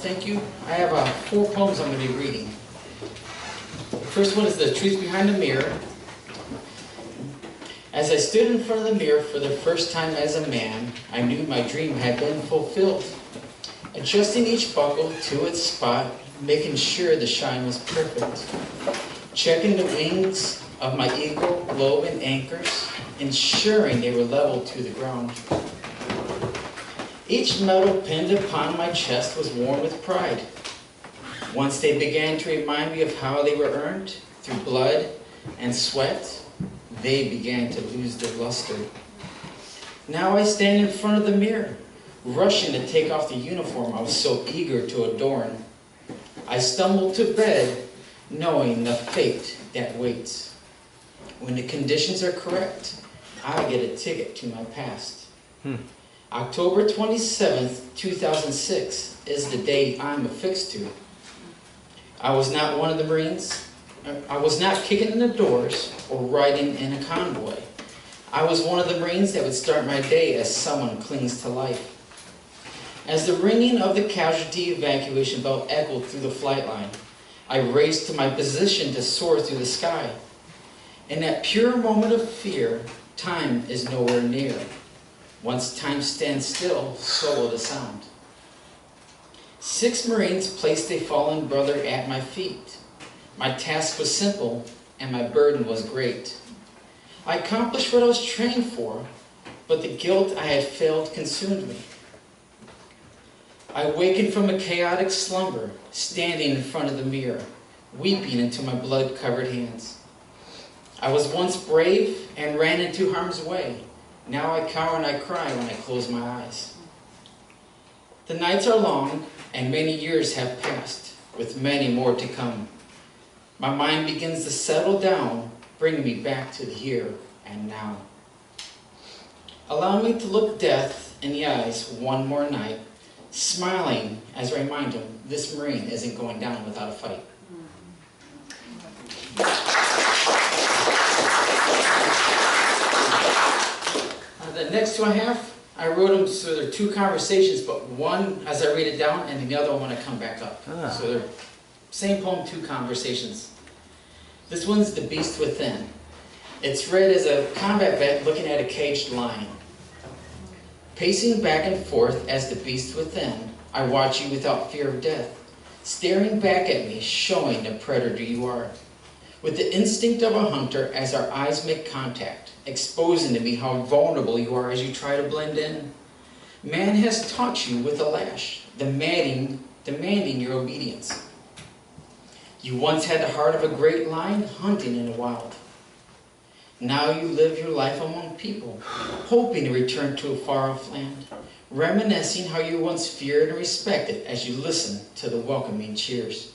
thank you. I have 4 poems I'm going to be reading. The first one is The Truth Behind the Mirror. As I stood in front of the mirror for the first time as a man, I knew my dream had been fulfilled. Adjusting each buckle to its spot, making sure the shine was perfect. Checking the wings of my eagle, globe, and anchors, ensuring they were level to the ground. Each medal pinned upon my chest was worn with pride. Once they began to remind me of how they were earned, through blood and sweat, they began to lose their luster. Now I stand in front of the mirror, rushing to take off the uniform I was so eager to adorn. I stumble to bed, knowing the fate that waits. When the conditions are correct, I get a ticket to my past. October 27th, 2006 is the day I'm affixed to. I was not one of the Marines. I was not kicking in the doors or riding in a convoy. I was one of the Marines that would start my day as someone clings to life. As the ringing of the casualty evacuation bell echoed through the flight line, I raced to my position to soar through the sky. In that pure moment of fear, time is nowhere near. Once time stands still, so will the sound. 6 Marines placed a fallen brother at my feet. My task was simple, and my burden was great. I accomplished what I was trained for, but the guilt I had failed consumed me. I wakened from a chaotic slumber, standing in front of the mirror, weeping into my blood-covered hands. I was once brave and ran into harm's way. Now I cower and I cry when I close my eyes. The nights are long, and many years have passed, with many more to come. My mind begins to settle down, bringing me back to the here and now. Allow me to look death in the eyes one more night, smiling as I remind him this Marine isn't going down without a fight. The next 2 I have, I wrote them so they're 2 conversations, but one as I read it down, and the other one when I come back up. So they're same poem, 2 conversations. This one's The Beast Within. It's read as a combat vet looking at a caged lion. Pacing back and forth as the beast within, I watch you without fear of death, staring back at me, showing the predator you are. With the instinct of a hunter as our eyes make contact, exposing to me how vulnerable you are as you try to blend in. Man has taught you with a lash, demanding your obedience. You once had the heart of a great lion hunting in the wild. Now you live your life among people, hoping to return to a far-off land, reminiscing how you once feared and respected as you listen to the welcoming cheers.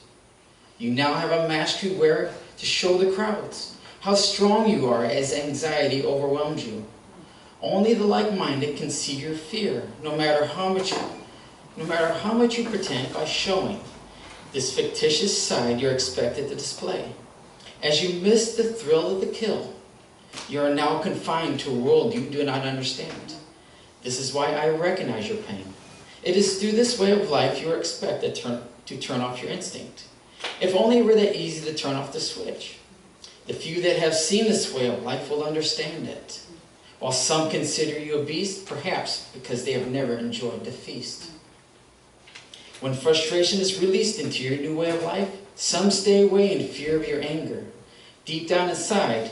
You now have a mask you wear to show the crowds how strong you are as anxiety overwhelms you. Only the like-minded can see your fear, no matter how much you pretend by showing this fictitious side you're expected to display. As you miss the thrill of the kill, you are now confined to a world you do not understand. This is why I recognize your pain. It is through this way of life you are expected to turn off your instinct. If only it were that easy to turn off the switch. The few that have seen this way of life will understand it. While some consider you a beast, perhaps because they have never enjoyed the feast. When frustration is released into your new way of life, some stay away in fear of your anger. Deep down inside,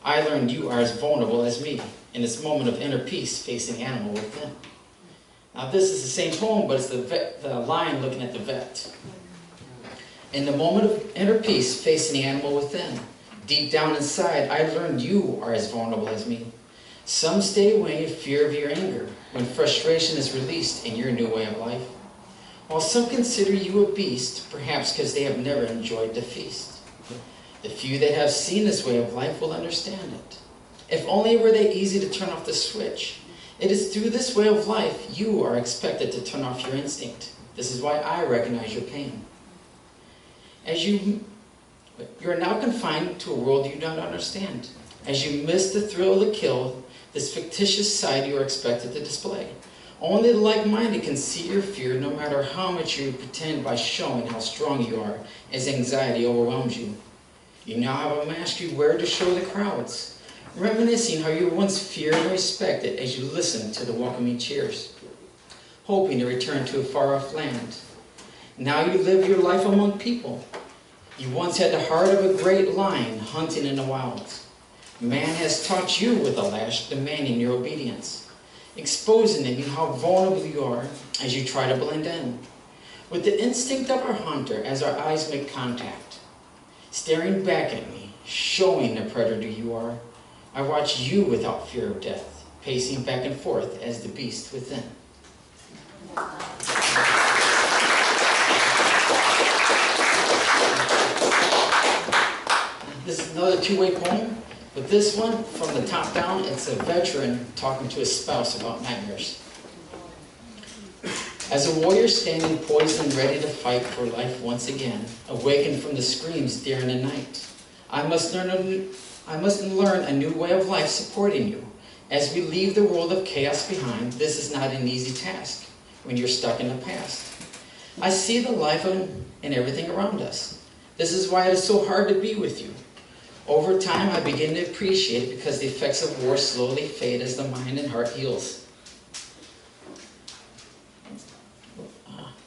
I learned you are as vulnerable as me in this moment of inner peace facing the animal within. Now this is the same poem, but it's the lion looking at the vet. In the moment of inner peace facing the animal within, deep down inside, I learned you are as vulnerable as me. Some stay away in fear of your anger when frustration is released in your new way of life. While some consider you a beast, perhaps because they have never enjoyed the feast. The few that have seen this way of life will understand it. If only it were that easy to turn off the switch. It is through this way of life you are expected to turn off your instinct. This is why I recognize your pain. As you are now confined to a world you don't understand. As you miss the thrill of the kill, this fictitious side you are expected to display. Only the like-minded can see your fear, no matter how much you pretend by showing how strong you are as anxiety overwhelms you. You now have a mask you wear to show the crowds, reminiscing how you once feared and respected as you listened to the welcoming cheers, hoping to return to a far-off land. Now you live your life among people. You once had the heart of a great lion hunting in the wilds. Man has taught you with a lash, demanding your obedience, exposing to you how vulnerable you are as you try to blend in. With the instinct of our hunter as our eyes make contact, staring back at me, showing the predator you are, I watch you without fear of death, pacing back and forth as the beast within. This is another two-way poem, but this one, from the top down, it's a veteran talking to his spouse about nightmares. As a warrior standing poised and ready to fight for life once again, awakened from the screams during the night, I must learn a new way of life supporting you. As we leave the world of chaos behind, this is not an easy task when you're stuck in the past. I see the life and everything around us. This is why it is so hard to be with you. Over time, I begin to appreciate it because the effects of war slowly fade as the mind and heart heals.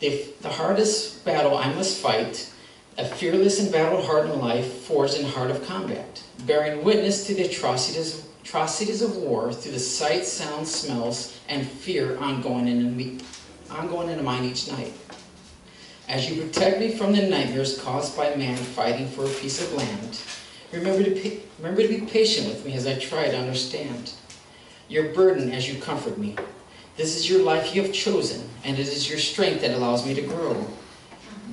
The hardest battle I must fight, a fearless and battle-hardened life forged in heart of combat, bearing witness to the atrocities of war through the sights, sounds, smells, and fear ongoing in the mind each night. As you protect me from the nightmares caused by man fighting for a piece of land, remember to be patient with me as I try to understand your burden as you comfort me. This is your life you have chosen, and it is your strength that allows me to grow,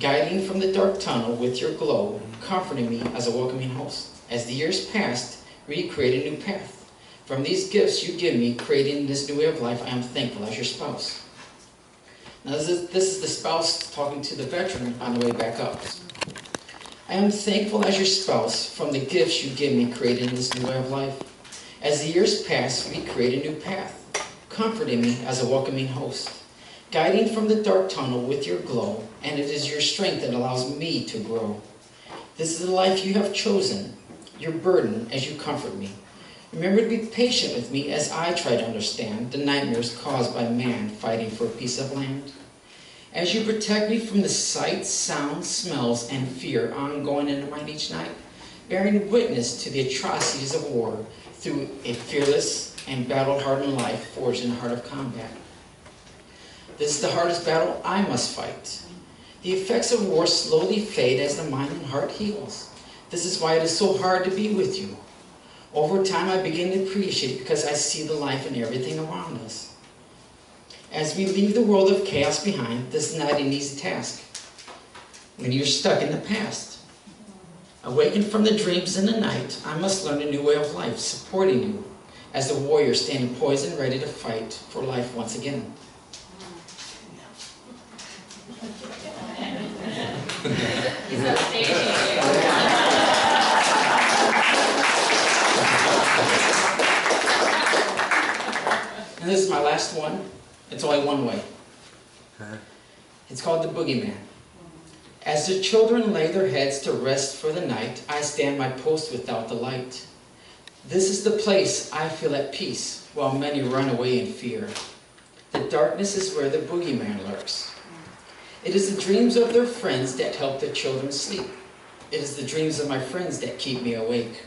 guiding from the dark tunnel with your glow, comforting me as a welcoming host. As the years passed, we create a new path. From these gifts you give me, creating this new way of life, I am thankful as your spouse. Now this is the spouse talking to the veteran on the way back up. I am thankful as your spouse from the gifts you give me, creating this new way of life. As the years pass, we create a new path, comforting me as a welcoming host, guiding from the dark tunnel with your glow, and it is your strength that allows me to grow. This is the life you have chosen, your burden as you comfort me. Remember to be patient with me as I try to understand the nightmares caused by man fighting for a piece of land. As you protect me from the sights, sounds, smells, and fear ongoing in the mind each night, bearing witness to the atrocities of war through a fearless and battle-hardened life forged in the heart of combat. This is the hardest battle I must fight. The effects of war slowly fade as the mind and heart heals. This is why it is so hard to be with you. Over time, I begin to appreciate it because I see the life and everything around us. As we leave the world of chaos behind, this is not an easy task. When you're stuck in the past, awakened from the dreams in the night, I must learn a new way of life, supporting you as the warrior standing poised and ready to fight for life once again. And this is my last one. It's only one way. It's called the Boogeyman. As the children lay their heads to rest for the night, I stand my post without the light. This is the place I feel at peace, while many run away in fear. The darkness is where the Boogeyman lurks. It is the dreams of their friends that help the children sleep. It is the dreams of my friends that keep me awake.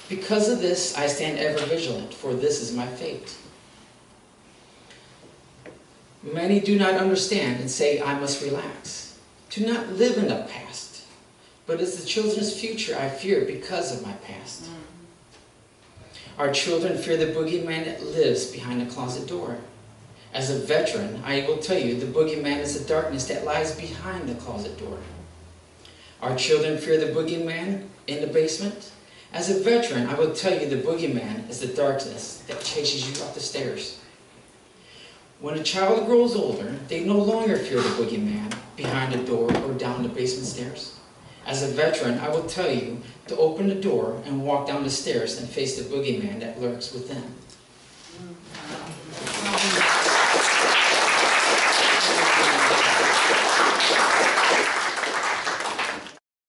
Because of this, I stand ever vigilant, for this is my fate. Many do not understand and say, I must relax. Do not live in the past. But it's the children's future I fear because of my past. Our children fear the boogeyman that lives behind the closet door. As a veteran, I will tell you the boogeyman is the darkness that lies behind the closet door. Our children fear the boogeyman in the basement. As a veteran, I will tell you the boogeyman is the darkness that chases you up the stairs. When a child grows older, they no longer fear the boogeyman behind the door or down the basement stairs. As a veteran, I will tell you to open the door and walk down the stairs and face the boogeyman that lurks within. much.